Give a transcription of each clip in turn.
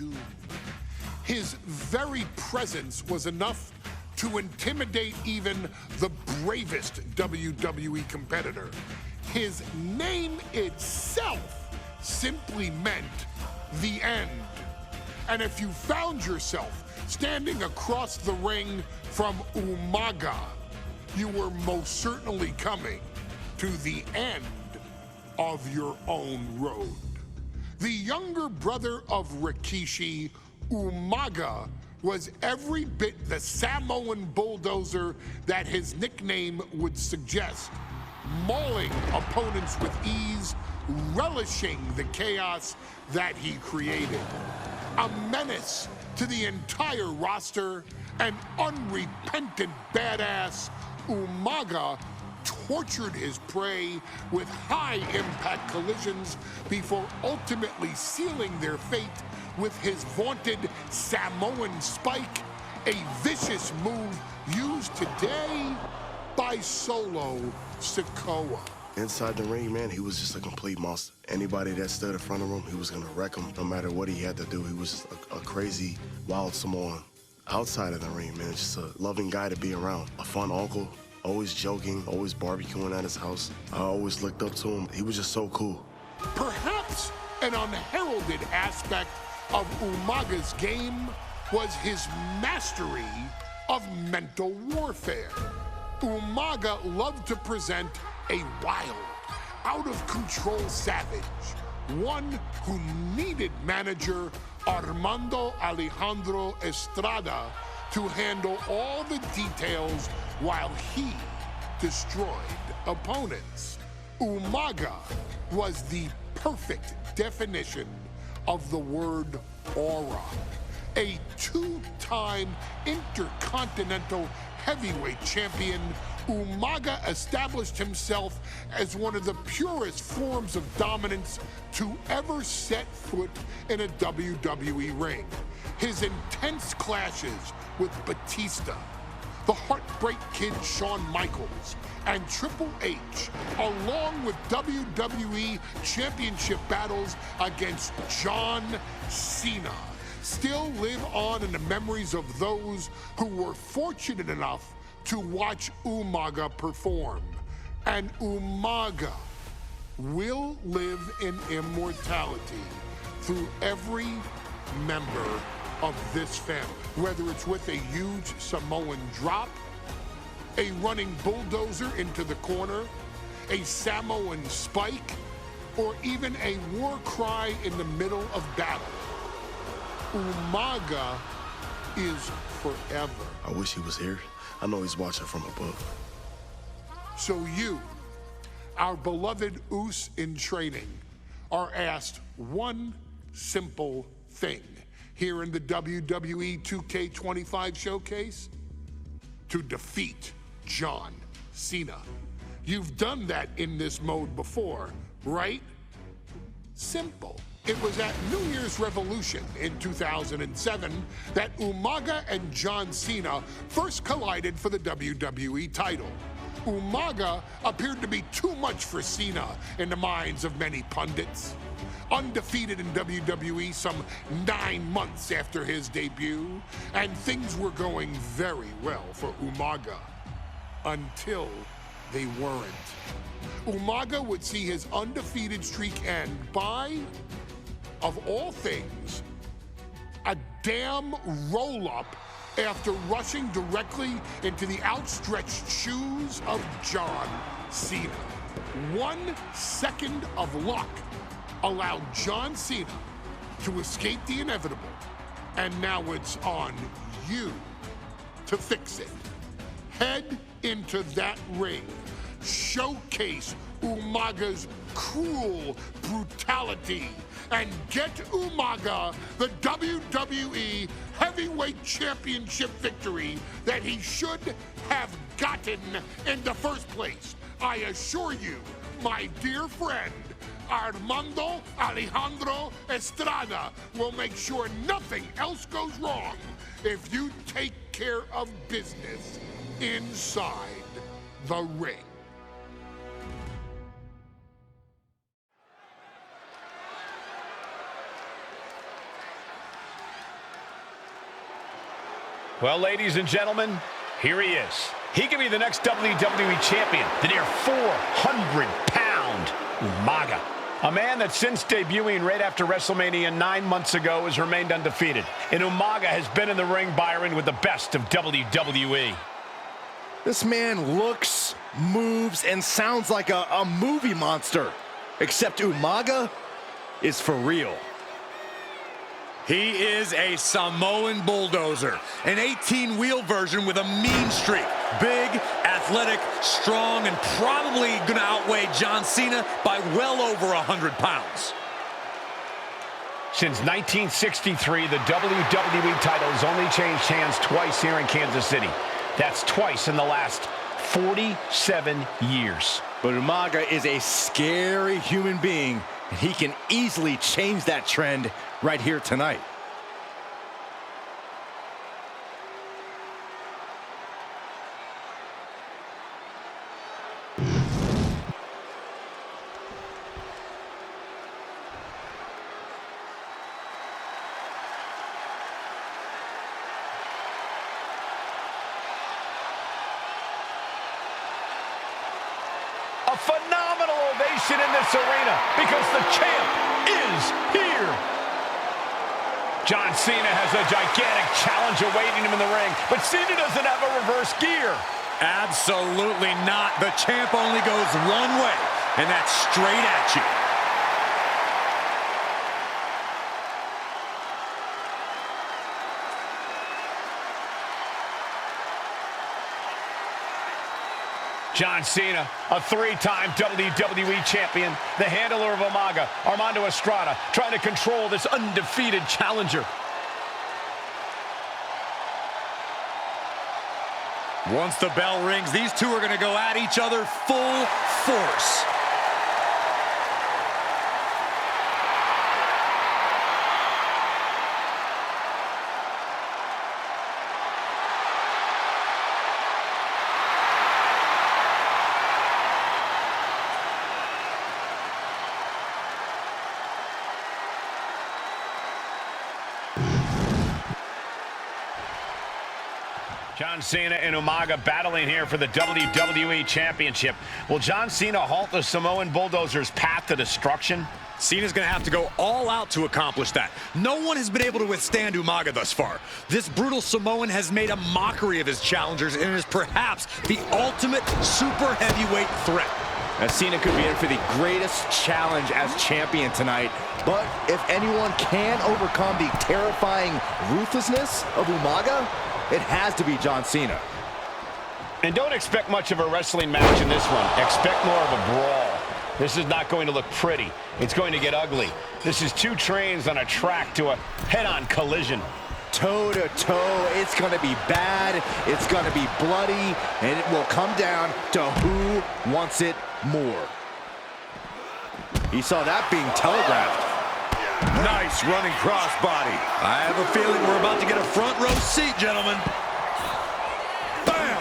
doom. His very presence was enough to intimidate even the bravest WWE competitor. His name itself simply meant the end. And if you found yourself standing across the ring from Umaga, you were most certainly coming to the end of your own road. The younger brother of Rikishi, Umaga, was every bit the Samoan bulldozer that his nickname would suggest, mauling opponents with ease, relishing the chaos that he created. A menace to the entire roster, an unrepentant badass, Umaga tortured his prey with high-impact collisions before ultimately sealing their fate with his vaunted Samoan spike, a vicious move used today by Solo Sikoa. Inside the ring, man, he was just a complete monster. Anybody that stood in front of him, he was gonna wreck him no matter what he had to do. He was just a crazy, wild Samoan. Outside of the ring, man, just a loving guy to be around. A fun uncle, always joking, always barbecuing at his house. I always looked up to him. He was just so cool. Perhaps an unheralded aspect of Umaga's game was his mastery of mental warfare. Umaga loved to present a wild, out-of-control savage, one who needed manager Armando Alejandro Estrada to handle all the details while he destroyed opponents. Umaga was the perfect definition of the word aura. A two-time intercontinental heavyweight champion, Umaga established himself as one of the purest forms of dominance to ever set foot in a WWE ring. His intense clashes with Batista, the Heartbreak Kid Shawn Michaels, and Triple H, along with WWE Championship battles against John Cena, still live on in the memories of those who were fortunate enough to watch Umaga perform. And Umaga will live in immortality through every member of this family, whether it's with a huge Samoan drop, a running bulldozer into the corner, a Samoan spike, or even a war cry in the middle of battle. Umaga is forever. I wish he was here. I know he's watching from above. So you, our beloved Us in training, are asked one simple thing here in the WWE 2K25 showcase: to defeat John Cena. You've done that in this mode before, right? Simple. It was at New Year's Revolution in 2007 that Umaga and John Cena first collided for the WWE title. Umaga appeared to be too much for Cena in the minds of many pundits. Undefeated in WWE some 9 months after his debut, and things were going very well for Umaga. Until they weren't. Umaga would see his undefeated streak end by, of all things, a damn roll-up after rushing directly into the outstretched shoes of John Cena. 1 second of luck allowed John Cena to escape the inevitable, and now it's on you to fix it. Head into that ring, showcase Umaga's cruel brutality, and get Umaga the WWE Heavyweight Championship victory that he should have gotten in the first place. I assure you, my dear friend, Armando Alejandro Estrada will make sure nothing else goes wrong if you take care of business inside the ring. Well, ladies and gentlemen, here he is. He could be the next WWE champion, the near 400-pound Umaga. A man that since debuting right after WrestleMania 9 months ago has remained undefeated. And Umaga has been in the ring, Byron, with the best of WWE. This man looks, moves, and sounds like a movie monster. Except Umaga is for real. He is a Samoan bulldozer, an 18-wheel version with a mean streak. Big, athletic, strong, and probably going to outweigh John Cena by well over 100 pounds. Since 1963, the WWE title has only changed hands twice here in Kansas City. That's twice in the last 47 years. But Umaga is a scary human being. He can easily change that trend right here tonight. A phenomenal ovation in this arena because the champ is here. John Cena has a gigantic challenge awaiting him in the ring, but Cena doesn't have a reverse gear. Absolutely not. The champ only goes one way, and that's straight at you. John Cena, a three-time WWE champion, the handler of Umaga, Armando Estrada, trying to control this undefeated challenger. Once the bell rings, these two are going to go at each other full force. John Cena and Umaga battling here for the WWE Championship. Will John Cena halt the Samoan Bulldozer's path to destruction? Cena's going to have to go all out to accomplish that. No one has been able to withstand Umaga thus far. This brutal Samoan has made a mockery of his challengers and is perhaps the ultimate super heavyweight threat. Now, Cena could be in for the greatest challenge as champion tonight. But if anyone can overcome the terrifying ruthlessness of Umaga, it has to be John Cena. And don't expect much of a wrestling match in this one. Expect more of a brawl. This is not going to look pretty. It's going to get ugly. This is two trains on a track to a head-on collision. Toe to toe, it's going to be bad, it's going to be bloody, and it will come down to who wants it more. He saw that being telegraphed. Nice running crossbody. I have a feeling we're about to get a front row seat, gentlemen. Bam!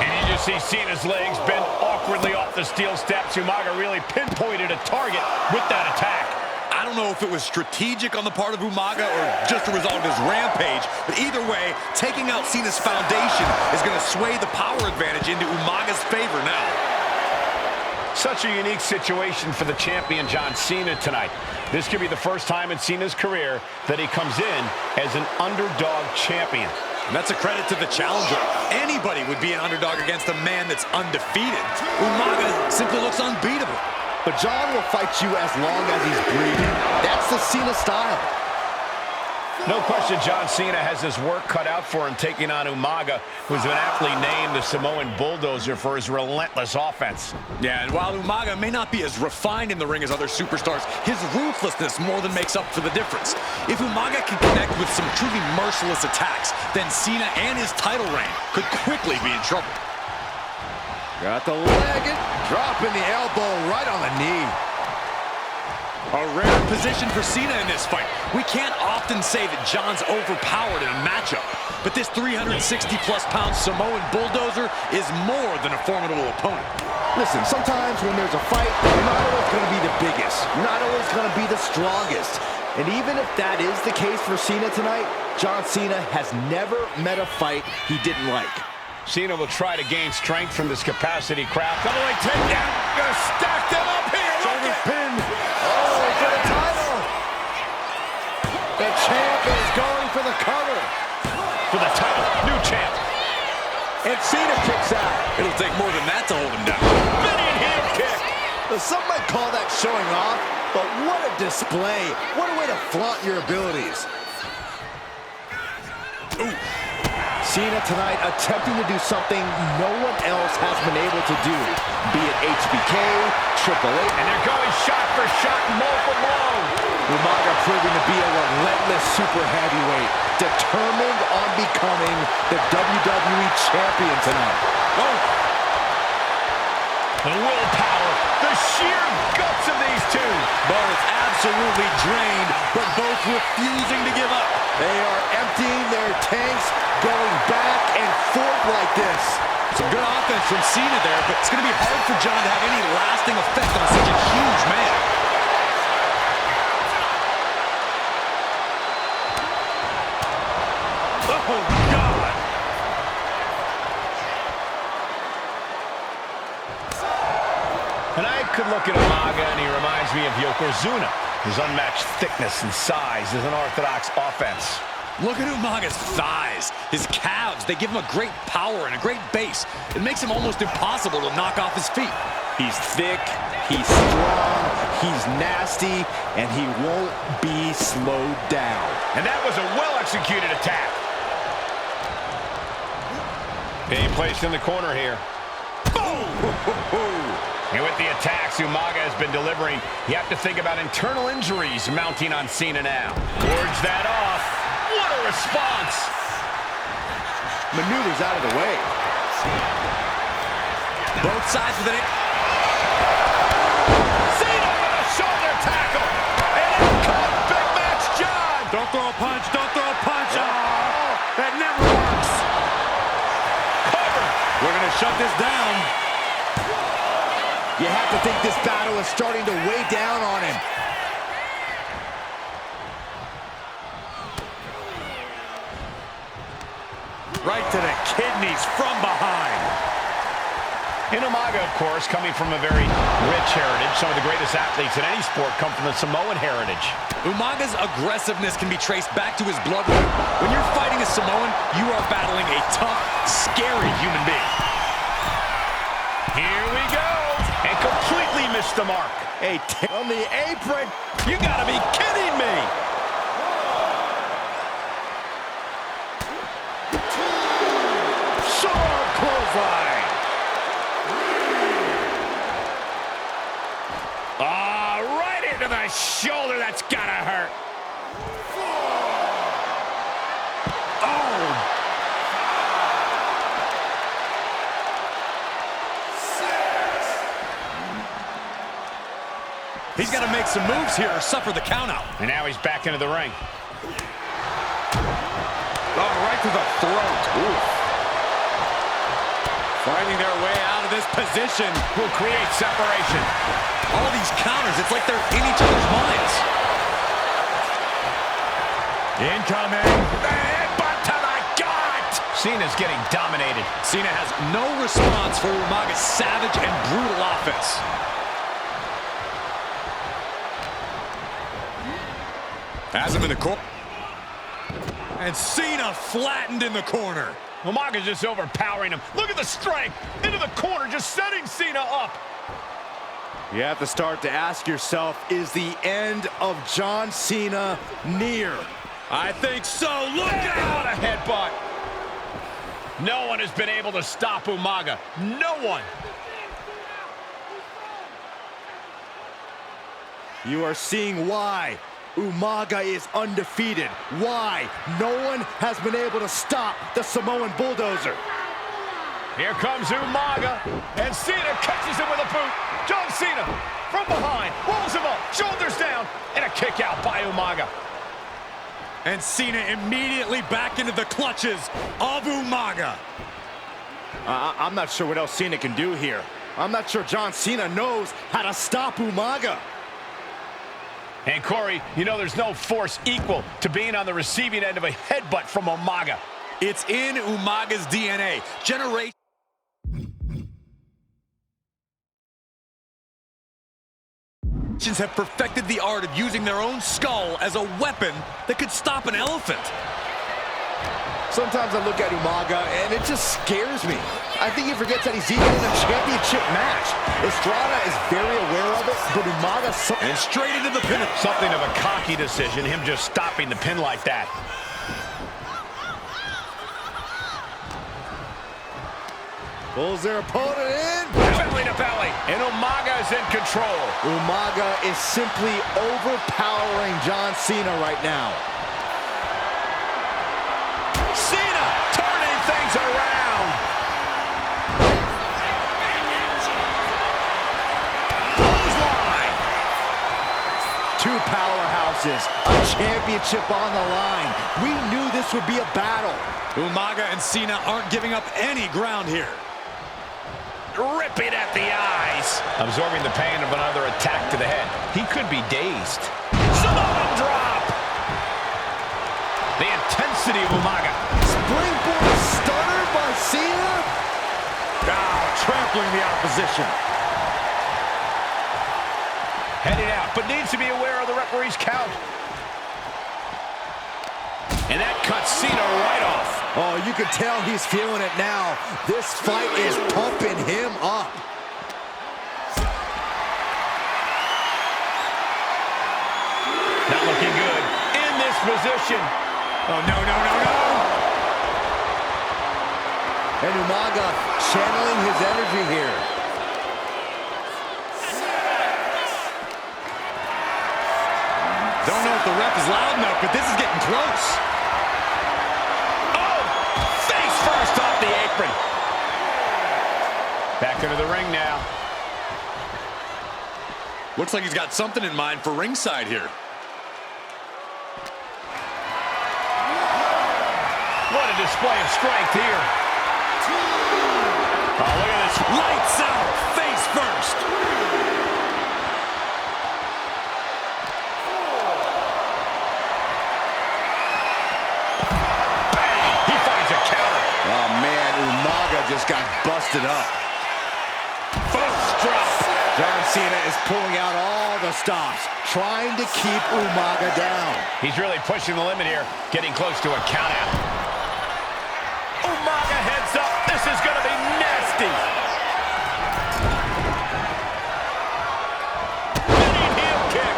And you just see Cena's legs bend awkwardly off the steel steps. Umaga really pinpointed a target with that attack. I don't know if it was strategic on the part of Umaga or just a result of his rampage, but either way, taking out Cena's foundation is going to sway the power advantage into Umaga's favor now. Such a unique situation for the champion John Cena tonight. This could be the first time in Cena's career that he comes in as an underdog champion. And that's a credit to the challenger. Anybody would be an underdog against a man that's undefeated. Umaga simply looks unbeatable. But John will fight you as long as he's breathing. That's the Cena style. No question John Cena has his work cut out for him taking on Umaga, who's been aptly named the Samoan Bulldozer for his relentless offense. Yeah, and while Umaga may not be as refined in the ring as other superstars, his ruthlessness more than makes up for the difference. If Umaga can connect with some truly merciless attacks, then Cena and his title reign could quickly be in trouble. Got the leg, dropping the elbow right on the knee. A rare position for Cena in this fight. We can't often say that John's overpowered in a matchup, but this 360-plus pound Samoan bulldozer is more than a formidable opponent. Listen, sometimes when there's a fight, you're not always going to be the biggest. You're not always going to be the strongest. And even if that is the case for Cena tonight, John Cena has never met a fight he didn't like. Cena will try to gain strength from this capacity crowd. Double leg takedown. Gonna stack them up here. Shoulder pin. Oh, for the title. The champ is going for the cover. For the title. New champ. And Cena kicks out. It'll take more than that to hold him down. Spinning heel kick. Now, some might call that showing off, but what a display. What a way to flaunt your abilities. Ooh. Cena tonight attempting to do something no one else has been able to do, be it HBK, Triple H, And they're going shot for shot, blow for blow. Umaga proving to be a relentless super heavyweight, determined on becoming the WWE champion tonight. Oh. The willpower, the sheer guts of these two. Both absolutely drained, but both refusing to give up. They are emptying their tanks, going back and forth like this. Some good offense from Cena there, but it's going to be hard for John to have any lasting effect on such a huge man. Oh, God! And I could look at Umaga and he reminds me of Yokozuna. His unmatched thickness and size is an orthodox offense. Look at Umaga's thighs, his calves. They give him a great power and a great base. It makes him almost impossible to knock off his feet. He's thick, he's strong, he's nasty, and he won't be slowed down. And that was a well-executed attack. Being placed in the corner here. Boom! And with the attacks Umaga has been delivering, you have to think about internal injuries mounting on Cena now. Wards that off. What a response! Maneuvers out of the way. Both sides with it. Cena with a shoulder tackle. And in comes Big Match John. Don't throw a punch, don't throw a punch. Oh, that never works. Cover. We're going to shut this down. You have to think this battle is starting to weigh down on him. Right to the kidneys from behind. And Umaga, of course, coming from a very rich heritage. Some of the greatest athletes in any sport come from the Samoan heritage. Umaga's aggressiveness can be traced back to his bloodline. When you're fighting a Samoan, you are battling a tough, scary human being. Here we go. And completely missed the mark. Hey, on the apron. You gotta be kidding me. Sharp clothesline. Right into the shoulder. That's gotta hurt. Oh. He's got to make some moves here or suffer the countout. And now he's back into the ring. Oh, right to the throat. Oof. Fighting their way out of this position. Will create separation. All these counters, it's like they're in each other's minds. Incoming. Headbutt to the gut. Cena's getting dominated. Cena has no response for Umaga's savage and brutal offense. Has him in the corner. And Cena flattened in the corner. Umaga's just overpowering him. Look at the strength. Into the corner, just setting Cena up. You have to start to ask yourself, is the end of John Cena near? I think so. Look out! What a headbutt. No one has been able to stop Umaga. No one. You are seeing why Umaga is undefeated. Why no one has been able to stop the Samoan bulldozer. Here comes Umaga, and Cena catches him with a boot. John Cena from behind, rolls him up, shoulders down, and a kick out by Umaga. And Cena immediately back into the clutches of Umaga. I'm not sure what else Cena can do here. I'm not sure John Cena knows how to stop Umaga. And Corey, you know there's no force equal to being on the receiving end of a headbutt from Umaga. It's in Umaga's DNA. Generations have perfected the art of using their own skull as a weapon that could stop an elephant. Sometimes I look at Umaga and it just scares me. I think he forgets that he's even in a championship match. Estrada is very aware of it, but Umaga... And straight into the pin. Something of a cocky decision, him just stopping the pin like that. Pulls their opponent in. Belly to belly, and Umaga is in control. Umaga is simply overpowering John Cena right now. Cena turning things around. Clothesline. Two powerhouses, a championship on the line. We knew this would be a battle. Umaga and Cena aren't giving up any ground here. Ripping at the eyes. Absorbing the pain of another attack to the head. He could be dazed. Samoan drop. The intensity of Umaga. Springboard stunner by Cena. Trampling the opposition. Heading out, but needs to be aware of the referee's count. And that cuts Cena right off. Oh, you can tell he's feeling it now. This fight is pumping him up. Not looking good in this position. Oh, no, no, no, no. And Umaga channeling his energy here. Don't know if the ref is loud enough, but this is getting close. Oh, face first off the apron. Back into the ring now. Looks like he's got something in mind for ringside here. What a display of strength here. Oh, look at this. Lights out, face first. Bang! He finds a counter. Oh, man, Umaga just got busted up. First drop. John Cena is pulling out all the stops, trying to keep Umaga down. He's really pushing the limit here, getting close to a count out. Umaga heads up. This is going to be nasty. Running heel kick.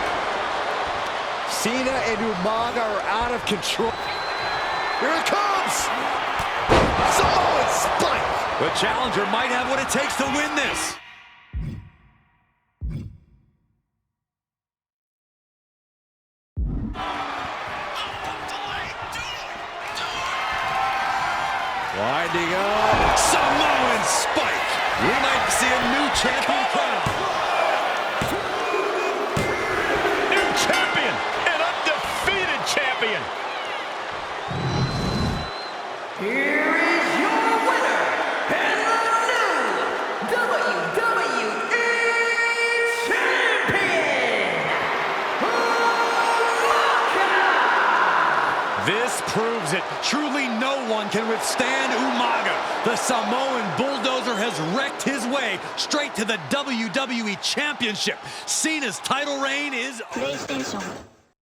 Cena and Umaga are out of control. Here it comes! Samoan spike! The challenger might have what it takes to win this. Winding up. Samoan spike. We might see a new champion crown. New champion, an undefeated champion. Here is your winner, and the new WWE Champion, Umaga! This proves it. Truly no one can withstand Umaga. The Samoan bulldozer has wrecked his way straight to the WWE Championship. Cena's title reign is... PlayStation